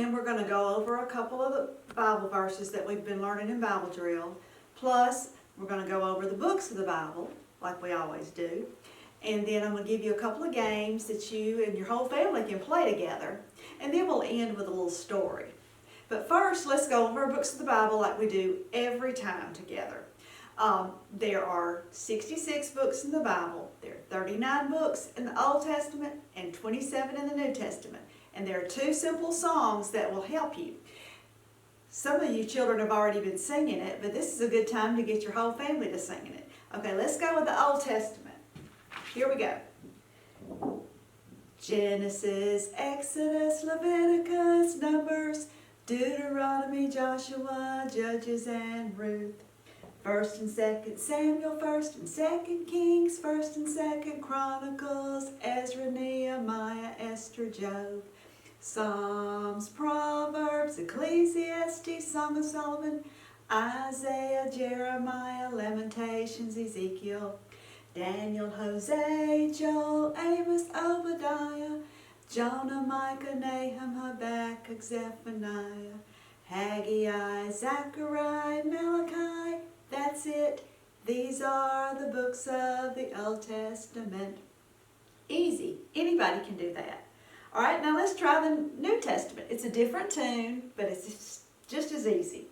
then we're going to go over a couple of the Bible verses that we've been learning in Bible drill. Plus, we're going to go over the books of the Bible, like we always do. And then I'm going to give you a couple of games that you and your whole family can play together. And then we'll end with a little story. But first, let's go over our books of the Bible like we do every time together. There are 66 books in the Bible. There are 39 books in the Old Testament and 27 in the New Testament. And there are 2 simple songs that will help you. Some of you children have already been singing it, but this is a good time to get your whole family to singing it. Okay, let's go with the Old Testament. Here we go. Genesis, Exodus, Leviticus, Numbers, Deuteronomy, Joshua, Judges, and Ruth. 1st and 2nd Samuel, 1st and 2nd Kings, 1st and 2nd Chronicles, Ezra, Nehemiah, Esther, Job. Psalms, Proverbs, Ecclesiastes, Song of Solomon, Isaiah, Jeremiah, Lamentations, Ezekiel, Daniel, Hosea, Joel, Amos, Obadiah, Jonah, Micah, Nahum, Habakkuk, Zephaniah, Haggai, Zechariah, Malachi. That's it. These are the books of the Old Testament. Easy. Anybody can do that. All right, now let's try the New Testament. It's a different tune, but it's just as easy.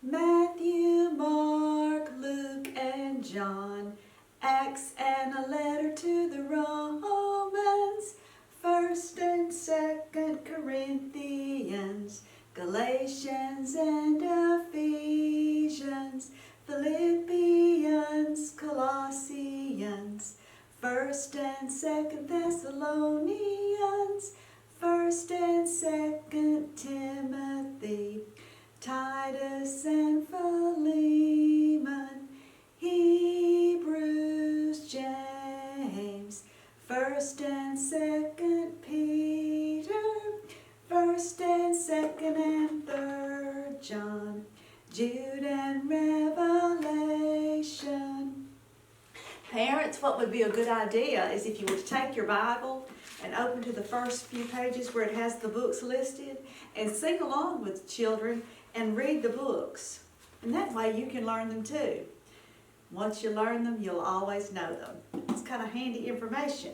Matthew, Mark, Luke, and John, Acts and a letter to the Romans, 1st and 2nd Corinthians, Galatians and Ephesians, Philippians, Colossians, 1st and 2nd Thessalonians, 1st and 2nd Timothy, Titus and Philemon, Hebrews, James, 1st and 2nd Peter, 1st and 2nd and 3rd John, Jude and Revelation. Parents, what would be a good idea is if you were to take your Bible and open to the first few pages where it has the books listed and sing along with children and read the books. And that way you can learn them too. Once you learn them, you'll always know them. It's kind of handy information.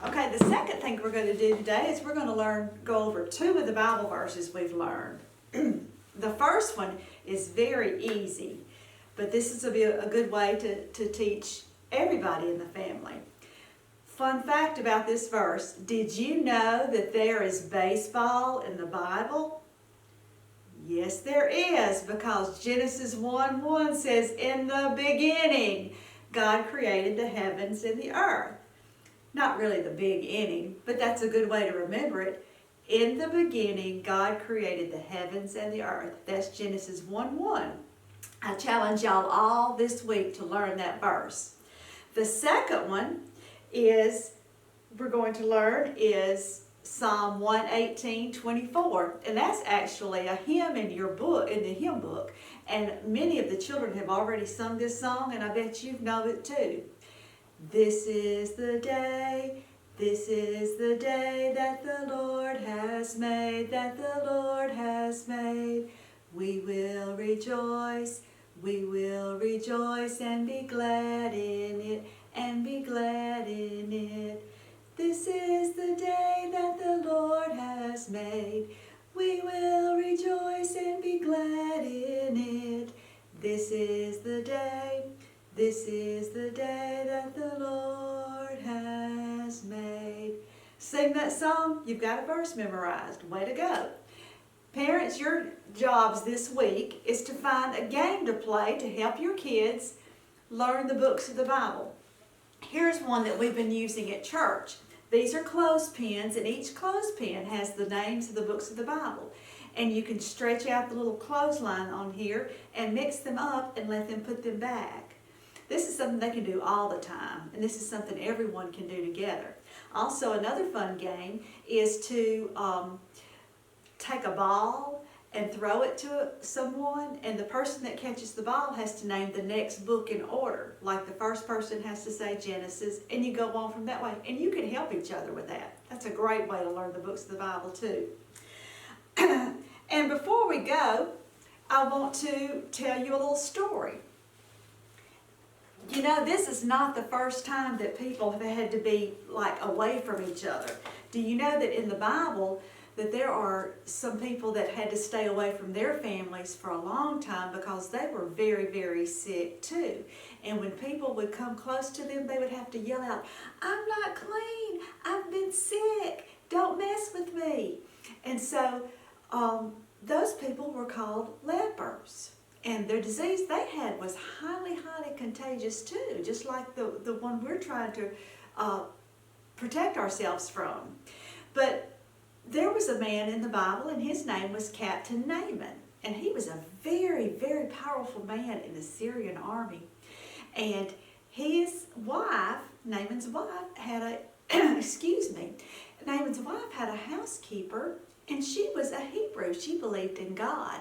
Okay, the second thing we're going to do today is we're going to go over 2 of the Bible verses we've learned. The first one is very easy, but this is a good way to teach everybody in the family. Fun fact about this verse, did you know that there is baseball in the Bible? Yes, there is, because Genesis 1:1 says, in the beginning, God created the heavens and the earth. Not really the big inning, but that's a good way to remember it. In the beginning, God created the heavens and the earth. That's Genesis 1:1. I challenge y'all all this week to learn that verse. The second one we're going to learn is Psalm 118:24, and that's actually a hymn in your book, in the hymn book. And many of the children have already sung this song, and I bet you know it too. This is the day that the Lord has made, that the Lord has made. We will rejoice and be glad in it, and be glad in it. This is the day that the Lord has made. We will rejoice and be glad in it. This is the day that the Lord has made. Sing that song. You've got a verse memorized. Way to go. Parents, your jobs this week is to find a game to play to help your kids learn the books of the Bible. Here's one that we've been using at church. These are clothespins, and each clothespin has the names of the books of the Bible. And you can stretch out the little clothesline on here and mix them up and let them put them back. This is something they can do all the time, and this is something everyone can do together. Also, another fun game is to take a ball and throw it to someone, and the person that catches the ball has to name the next book in order. Like the first person has to say Genesis, and you go on from that way. And you can help each other with that. That's a great way to learn the books of the Bible too. And before we go, I want to tell you a little story. You know, this is not the first time that people have had to be like away from each other. Do you know that in the Bible that there are some people that had to stay away from their families for a long time because they were very, very sick too. And when people would come close to them, they would have to yell out, "I'm not clean, I've been sick, don't mess with me." And so those people were called lepers. And their disease they had was highly, highly contagious too, just like the one we're trying to protect ourselves from. But there was a man in the Bible, and his name was Captain Naaman. And he was a very, very powerful man in the Syrian army. And his wife, Naaman's wife, had a, excuse me, Naaman's wife had a housekeeper, and she was a Hebrew. She believed in God.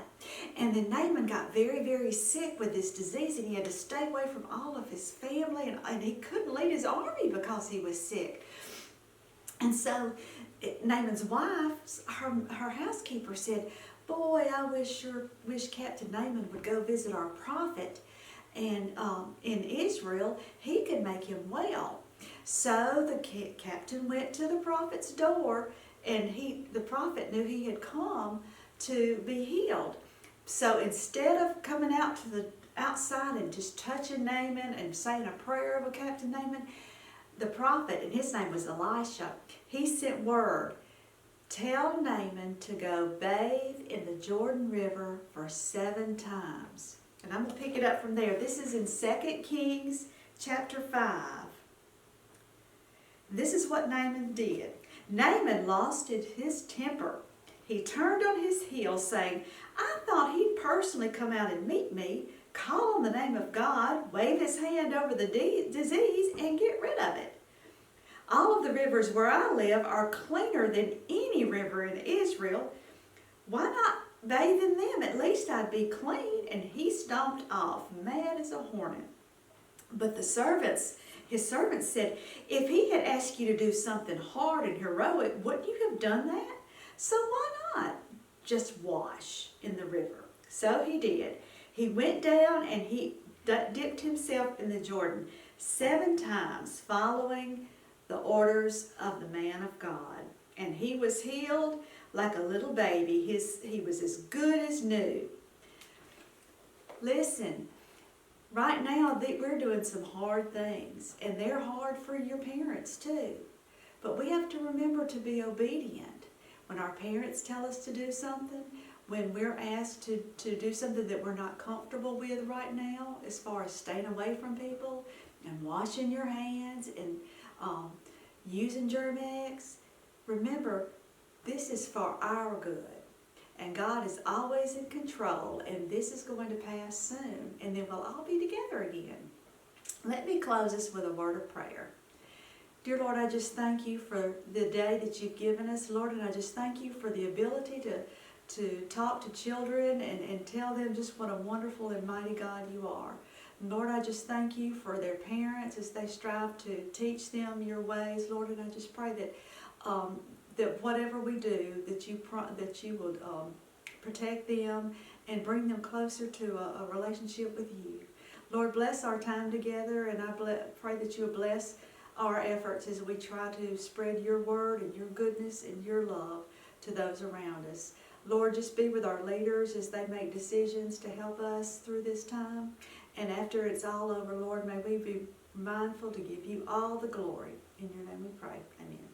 And then Naaman got very, very sick with this disease, and he had to stay away from all of his family, and he couldn't lead his army because he was sick. And so Naaman's wife, her housekeeper said, "Boy, I wish Captain Naaman would go visit our prophet and in Israel. He could make him well." So the captain went to the prophet's door, and the prophet knew he had come to be healed. So instead of coming out to the outside and just touching Naaman and saying a prayer over Captain Naaman, the prophet, and his name was Elisha, he sent word, "Tell Naaman to go bathe in the Jordan River for 7 times." And I'm going to pick it up from there. This is in 2 Kings chapter 5. This is what Naaman did. Naaman lost his temper. He turned on his heel, saying, "I thought he'd personally come out and meet me, call on the name of God, wave his hand over the disease, and get rid of it. All of the rivers where I live are cleaner than any river in Israel. Why not bathe in them? At least I'd be clean." And he stomped off, mad as a hornet. But his servants said, "If he had asked you to do something hard and heroic, wouldn't you have done that? So why not just wash in the river?" So he did. He went down and he dipped himself in the Jordan 7 times, following the orders of the man of God. And he was healed like a little baby. He was as good as new. Listen, right now we're doing some hard things, and they're hard for your parents too. But we have to remember to be obedient. When our parents tell us to do something, when we're asked to do something that we're not comfortable with right now, as far as staying away from people and washing your hands and using Germ-X, remember, this is for our good. And God is always in control, and this is going to pass soon, and then we'll all be together again. Let me close this with a word of prayer. Dear Lord, I just thank you for the day that you've given us, Lord, and I just thank you for the ability to talk to children and tell them just what a wonderful and mighty God you are. Lord, I just thank you for their parents as they strive to teach them your ways, Lord, and I just pray that that whatever we do, that you would protect them and bring them closer to a relationship with you. Lord, bless our time together, and I pray that you will bless our efforts as we try to spread your word and your goodness and your love to those around us. Lord, just be with our leaders as they make decisions to help us through this time. And after it's all over, Lord, may we be mindful to give you all the glory. In your name we pray. Amen.